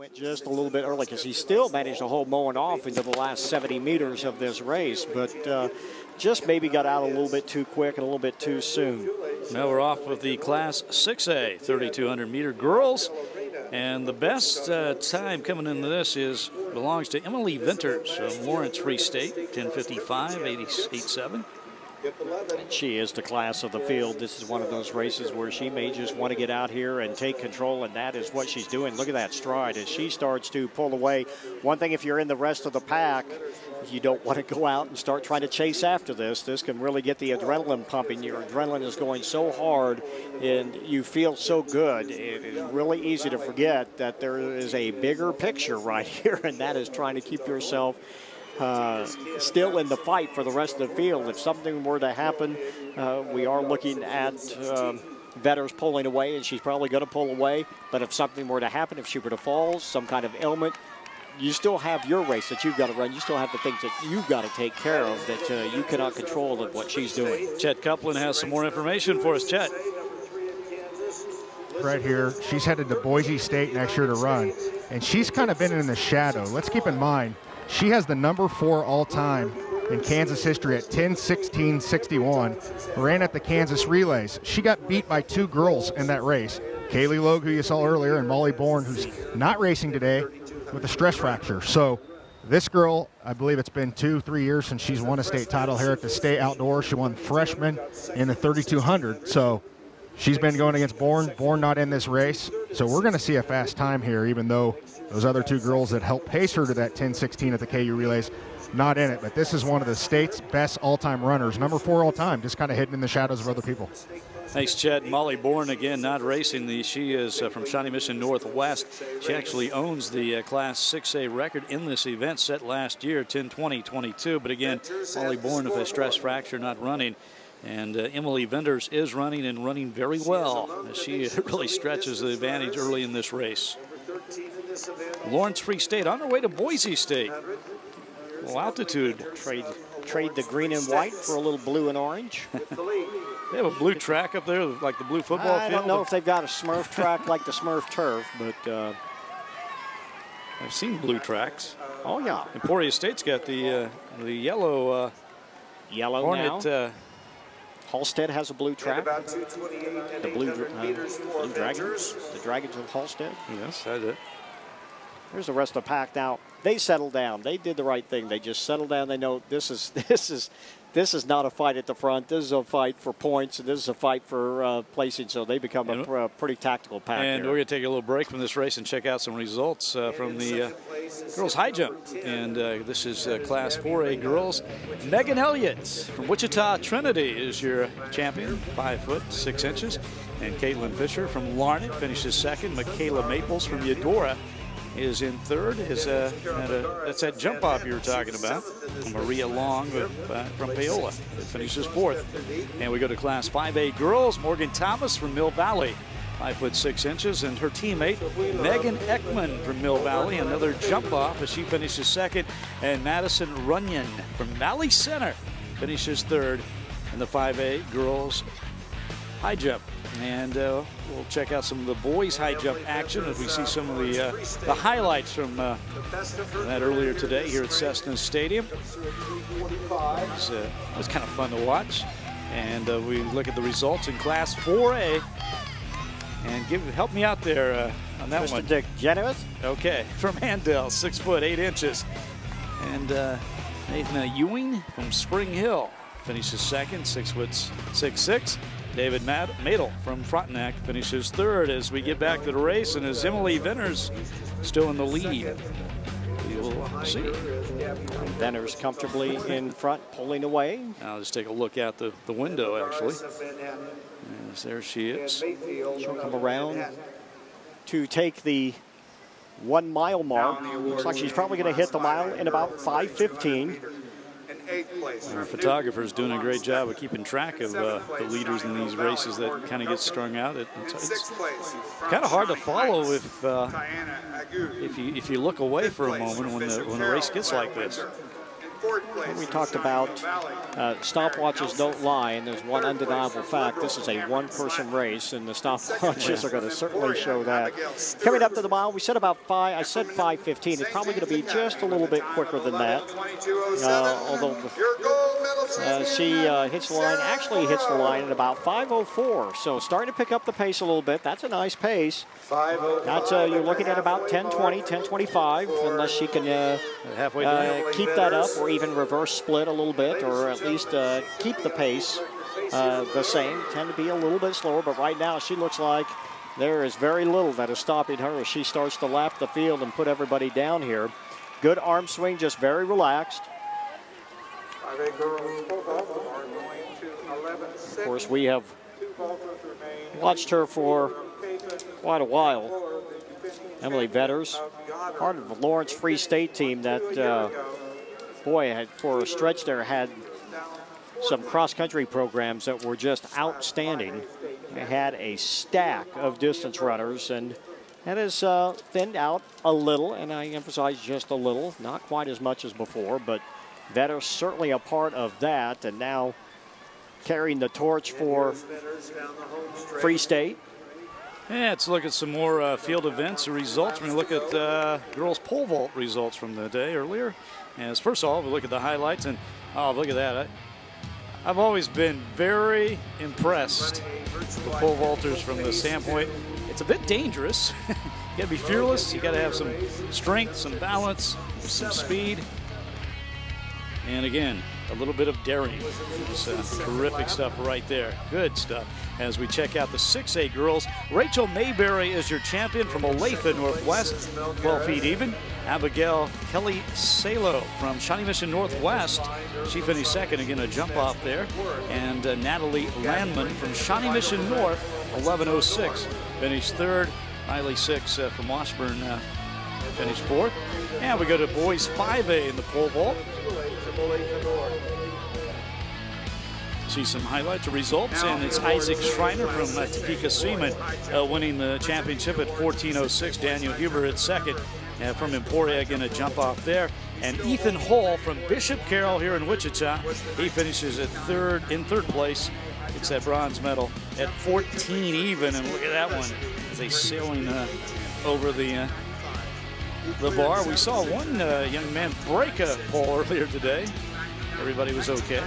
Went just a little bit early because he still managed to hold Moen off into the last 70 meters of this race, but just maybe got out a little bit too quick and a little bit too soon. Now we're off with the Class 6A 3,200 meter girls. And the best time coming into this belongs to Emily Venters from Lawrence Free State, 10:55, 88.7. And she is the class of the field. This is one of those races where she may just want to get out here and take control, and that is what she's doing. Look at that stride as she starts to pull away. One thing, if you're in the rest of the pack, you don't want to go out and start trying to chase after this. This can really get the adrenaline pumping. Your adrenaline is going so hard and you feel so good. It is really easy to forget that there is a bigger picture right here, and that is trying to keep yourself still in the fight for the rest of the field. If something were to happen, we are looking at Vetters pulling away, and she's probably going to pull away. But if something were to happen, if she were to fall, some kind of ailment, you still have your race that you've got to run. You still have the things that you've got to take care of that you cannot control of what she's doing. Chet Copeland has some more information for us. Chet. Right here, she's headed to Boise State next year to run, and she's kind of been in the shadow. Let's keep in mind, she has the number 4 all-time in Kansas history at 10:16.61. Ran at the Kansas Relays. She got beat by 2 girls in that race. Kaylee Logue, who you saw earlier, and Molly Bourne, who's not racing today with a stress fracture. So this girl, I believe it's been 2-3 years since she's won a state title here at the state outdoor. She won freshman in the 3,200. So she's been going against Bourne. Bourne not in this race. So we're going to see a fast time here, even though those other 2 girls that helped pace her to that 10:16 at the KU Relays, not in it. But this is one of the state's best all-time runners, number 4 all-time, just kind of hidden in the shadows of other people. Thanks, Chet. Molly Bourne, again, not racing. She is from Shawnee Mission Northwest. She actually owns the Class 6A record in this event set last year, 10:20.22. But again, Molly Bourne with a stress fracture, not running. And Emily Venters is running and running very well. She really stretches the advantage early in this race. Lawrence Free State on their way to Boise State. Well, altitude. Trade the green and white for a little blue and orange. They have a blue track up there, like the blue football field. I don't know if they've got a Smurf track like the Smurf turf, but I've seen blue tracks. Oh yeah. Emporia State's got the yellow. Yellow Hornet, now. Halstead has a blue track. The blue Dragons. The Dragons of Halstead. Yes, I did. Here's the rest of the pack now. They settled down. They did the right thing. They just settled down. They know this is not a fight at the front. This is a fight for points, and this is a fight for placing. So they become a pretty tactical pack. And we're going to take a little break from this race and check out some results from the girls high jump. And this is Class 4A girls. Megan Elliott from Wichita Trinity is your champion, 5'6". And Caitlin Fisher from Larned finishes second. Michaela Maples from Eudora is in third. That's that jump off you were talking about. Maria Long from Paola finishes fourth. And we go to Class 5A girls. Morgan Thomas from Mill Valley, 5'6", and her teammate Megan Ekman from Mill Valley, another jump off as she finishes second. And Madison Runyon from Valley Center finishes third in the 5A girls high jump. And we'll check out some of the boys high jump action as we see some of the highlights from that earlier today here at Cessna Stadium. It was kind of fun to watch. And we look at the results in Class 4A. And help me out there on that Mr. one. Dick Genovese. Okay, from Handel, 6'8". And Nathan Ewing from Spring Hill finishes second, 6'6". David Madel from Frontenac finishes third as we get back to the race, and as Emily Venters still in the lead. We will see. Venters comfortably in front, pulling away. I'll just take a look out the window, actually. Yes, there she is. She'll come around to take the 1 mile mark. Looks like she's probably going to hit the mile in about 5:15. Our photographer's doing a great job of keeping track of the leaders in these races that kind of get strung out. It's kind of hard to follow if you look away for a moment when the race gets like this. We talked about stopwatches don't lie, and there's one undeniable fact. This is a one-person race, and the stopwatches are going to certainly show that. Coming up to the mile, we said about 5. I said 5:15. It's probably going to be just a little bit quicker than that. Although she hits the line, actually hits the line at about 5:04. So starting to pick up the pace a little bit. That's a nice pace. That's you're looking at about 10:20, 10:25, unless she can keep that up or even reverse split a little bit, or at least keep the pace the same. Tend to be a little bit slower, but right now she looks like there is very little that is stopping her as she starts to lap the field and put everybody down here. Good arm swing, just very relaxed. Of course, we have watched her for quite a while. Emily Vetters, part of the Lawrence Free State team that, had for a stretch there had some cross-country programs that were just outstanding. They had a stack of distance runners, and that has thinned out a little, and I emphasize just a little, not quite as much as before, but Vetters certainly a part of that, and now carrying the torch for Free State. Yeah, let's look at some more field events or results. We're going to look at girls pole vault results from the day earlier. As first of all, we look at the highlights, and oh, look at that. I've always been very impressed with the pole vaulters from the standpoint. It's a bit dangerous. You got to be fearless. You got to have some strength, some balance, some speed. And again, a little bit of daring. It's terrific stuff right there. Good stuff. As we check out the 6A girls, Rachel Mayberry is your champion from Olathe Northwest, 12 feet even. Abigail Kelly Salo from Shawnee Mission Northwest, she finished second, again a jump off there. And Natalie Landman from Shawnee Mission North, 11:06, finished third. Riley Six from Washburn finished fourth. And we go to boys 5A in the pole vault. See some highlights of results, and it's Isaac Schreiner from Topeka Seaman winning the championship at 14:06. Daniel Huber at second. From Emporia, again, a jump off there. And Ethan Hall from Bishop Carroll here in Wichita, he finishes in third place. It's that bronze medal at 14 even, and look at that one as they sailing over the bar. We saw one young man break a pole earlier today. Everybody was okay.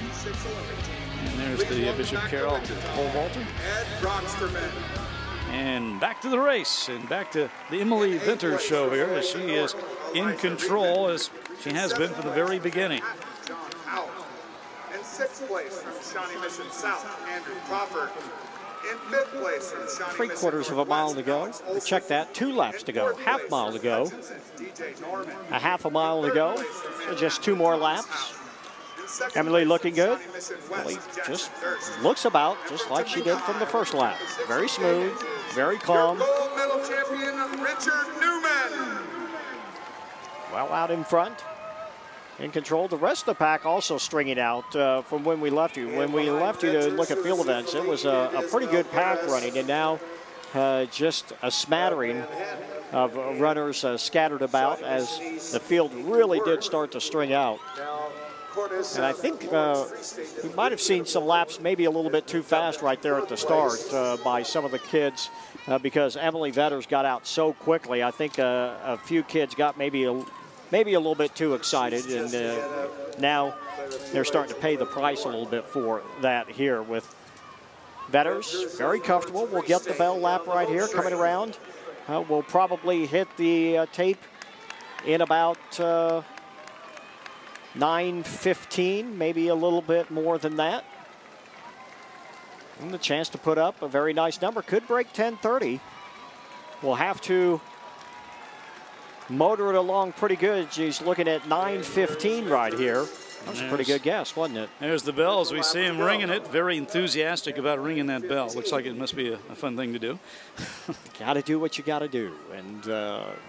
And there's the Bishop Carroll pole vaulter. And back to the race, and back to the Emily Venters show here, as she is in control, as she has been from the very beginning. In 6th place from Shawnee Mission South, Andrew Crawford. In 5th place from Shawnee Mission 3/4 of a mile to go. Check that, 2 laps to go, half mile to go. A half a mile to go, so just 2 more laps. Emily looking good. Emily just looks about just like she did from the first lap. Very smooth, very calm. Gold medal champion, Richard Newman. Well out in front, in control. The rest of the pack also stringing out from when we left you. When we left you to look at field events, it was a pretty good pack running, and now just a smattering of runners scattered about as the field really did start to string out. And I think we might have seen some laps maybe a little bit too fast right there at the start by some of the kids because Emily Vetters got out so quickly. I think a few kids got maybe a little bit too excited, and now they're starting to pay the price a little bit for that here with Vetters. Very comfortable. We'll get the bell lap right here coming around. We'll probably hit the tape in about 9:15, maybe a little bit more than that. And the chance to put up a very nice number. Could break 10:30. We'll have to motor it along pretty good. She's looking at 9:15 right here. That was a pretty good guess, wasn't it? There's the bell as we see him ringing it. Very enthusiastic about ringing that bell. Looks like it must be a fun thing to do. Got to do what you got to do. And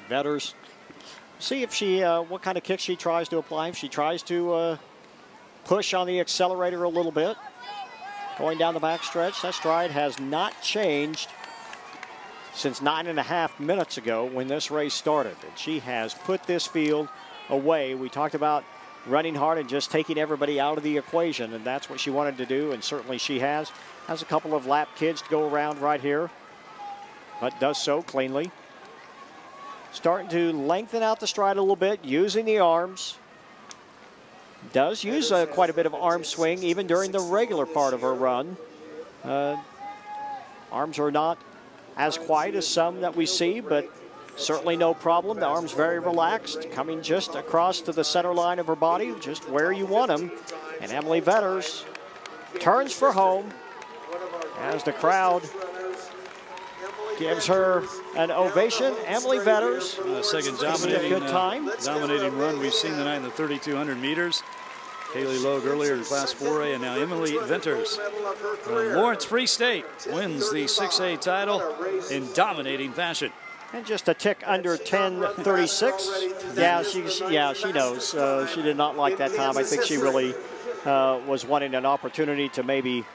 Vetters, see if she, what kind of kick she tries to apply. If she tries to push on the accelerator a little bit. Going down the back stretch, that stride has not changed since 9.5 minutes ago when this race started. And she has put this field away. We talked about running hard and just taking everybody out of the equation, and that's what she wanted to do, and certainly she has. Has a couple of lap kids to go around right here, but does so cleanly. Starting to lengthen out the stride a little bit, using the arms. Does use quite a bit of arm swing even during the regular part of her run. Arms are not as quiet as some that we see, but certainly no problem. The arms very relaxed, coming just across to the center line of her body, just where you want them. And Emily Vetters turns for home as the crowd gives her an ovation. Emily Vetters, second dominating run we've seen tonight in the 3,200 meters. Haley Logue earlier in Class 4A, and now Emily Venters from Lawrence Free State wins the 6A title in dominating fashion. And just a tick under 10:36. Yeah, she knows. She did not like that time. I think she really was wanting an opportunity to maybe